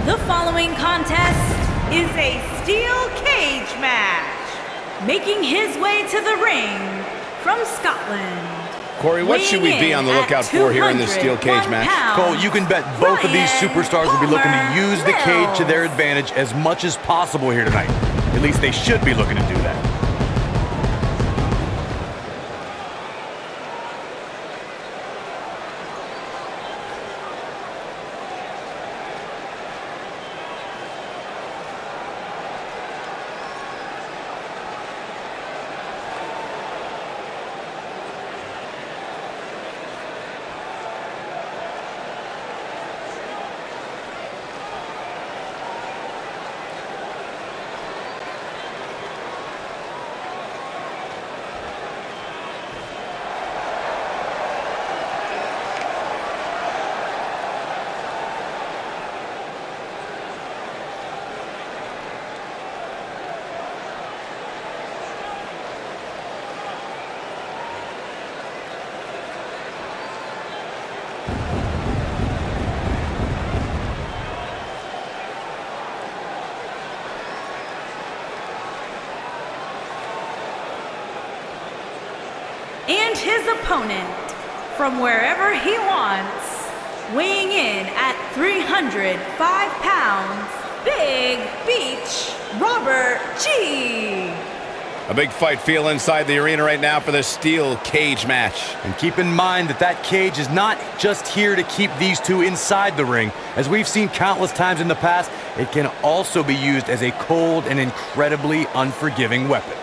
The following contest is a steel cage match. Making his way to the ring from Scotland. Corey, what should we be on the lookout for here in this steel cage match? Cole, you can bet both of these superstars will be looking to use the cage to their advantage as much as possible here tonight. At least they should be looking to do that. And his opponent, from wherever he wants, weighing in at 305 pounds, Big Beach Robert G. A big fight feel inside the arena right now for this steel cage match. And keep in mind that that cage is not just here to keep these two inside the ring. As we've seen countless times in the past, it can also be used as a cold and incredibly unforgiving weapon.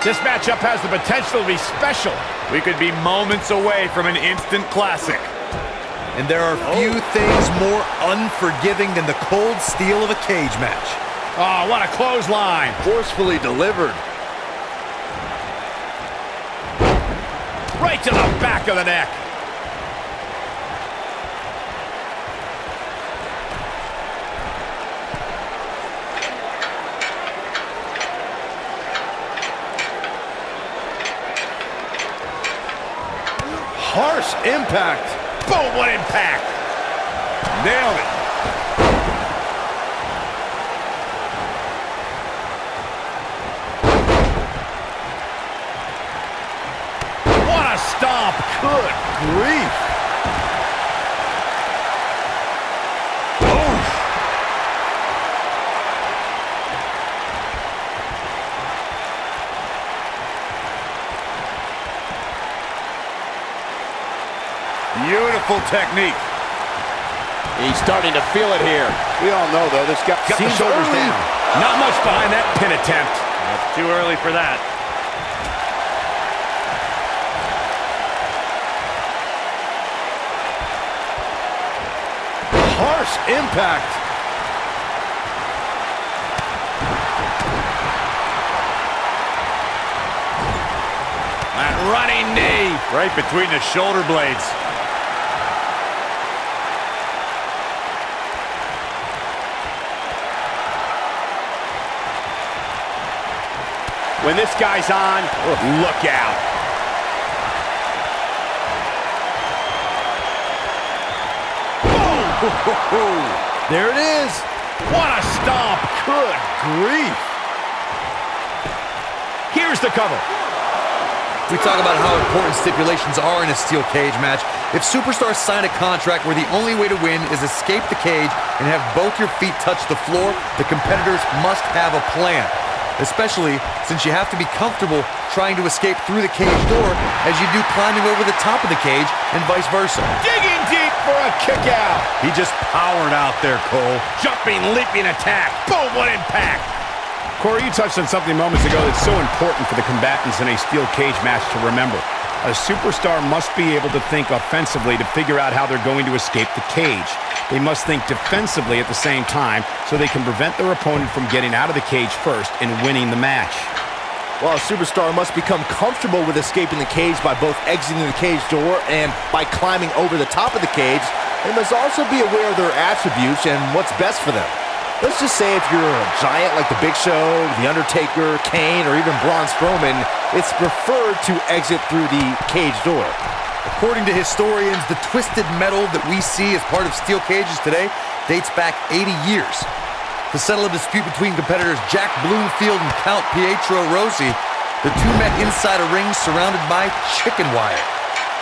This matchup has the potential to be special. We could be moments away from an instant classic. And there are few things more unforgiving than the cold steel of a cage match. Oh, what a clothesline. Forcefully delivered. Right to the back of the neck. Harsh impact. Boom, what impact. Nailed it. What a stomp. Good grief. Oof. Beautiful technique. He's starting to feel it here. We all know, though, this guy got the shoulders down. Not much behind that pin attempt. That's too early for that. Harsh impact. That running knee. Right between the shoulder blades. When this guy's on, look out. There it is. What a stomp. Good grief. Here's the cover. We talk about how important stipulations are in a steel cage match. If superstars sign a contract where the only way to win is escape the cage and have both your feet touch the floor, the competitors must have a plan. Especially since you have to be comfortable trying to escape through the cage door as you do climbing over the top of the cage and vice versa. Digging deep for a kick out. He just powered out there, Cole. Jumping, leaping attack. Boom, what impact. Corey, you touched on something moments ago that's so important for the combatants in a steel cage match to remember. A superstar must be able to think offensively to figure out how they're going to escape the cage. They must think defensively at the same time so they can prevent their opponent from getting out of the cage first and winning the match. Well, a superstar must become comfortable with escaping the cage by both exiting the cage door and by climbing over the top of the cage. They must also be aware of their attributes and what's best for them. Let's just say if you're a giant like The Big Show, The Undertaker, Kane, or even Braun Strowman, it's preferred to exit through the cage door. According to historians, the twisted metal that we see as part of steel cages today dates back 80 years. To settle a dispute between competitors Jack Bloomfield and Count Pietro Rossi, the two met inside a ring surrounded by chicken wire.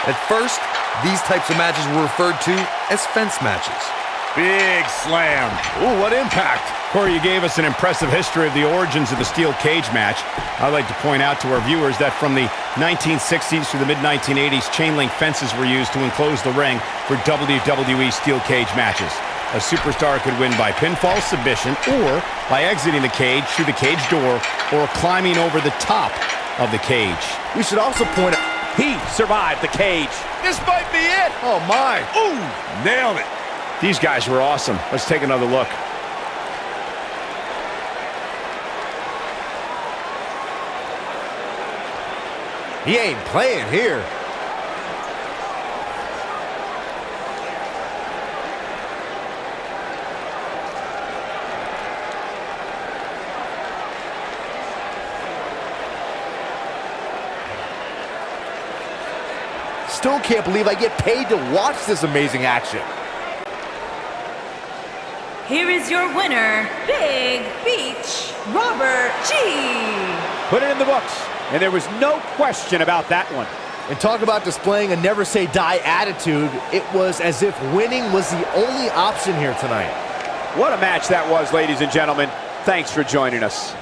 At first, these types of matches were referred to as fence matches. Big slam. Ooh, what impact. Corey, you gave us an impressive history of the origins of the steel cage match. I'd like to point out to our viewers that from the 1960s through the mid-1980s, chain link fences were used to enclose the ring for WWE steel cage matches. A superstar could win by pinfall submission or by exiting the cage through the cage door or climbing over the top of the cage. We should also point out He survived the cage. This might be it. oh my, Ooh, nailed it. These guys were awesome. Let's take another look. he ain't playing here. Still can't believe I get paid to watch this amazing action. Here is your winner, Big Beach Robert G. Put it in the books, and there was no question about that one. And talk about displaying a never say die attitude. It was as if winning was the only option here tonight. What a match that was, ladies and gentlemen. Thanks for joining us.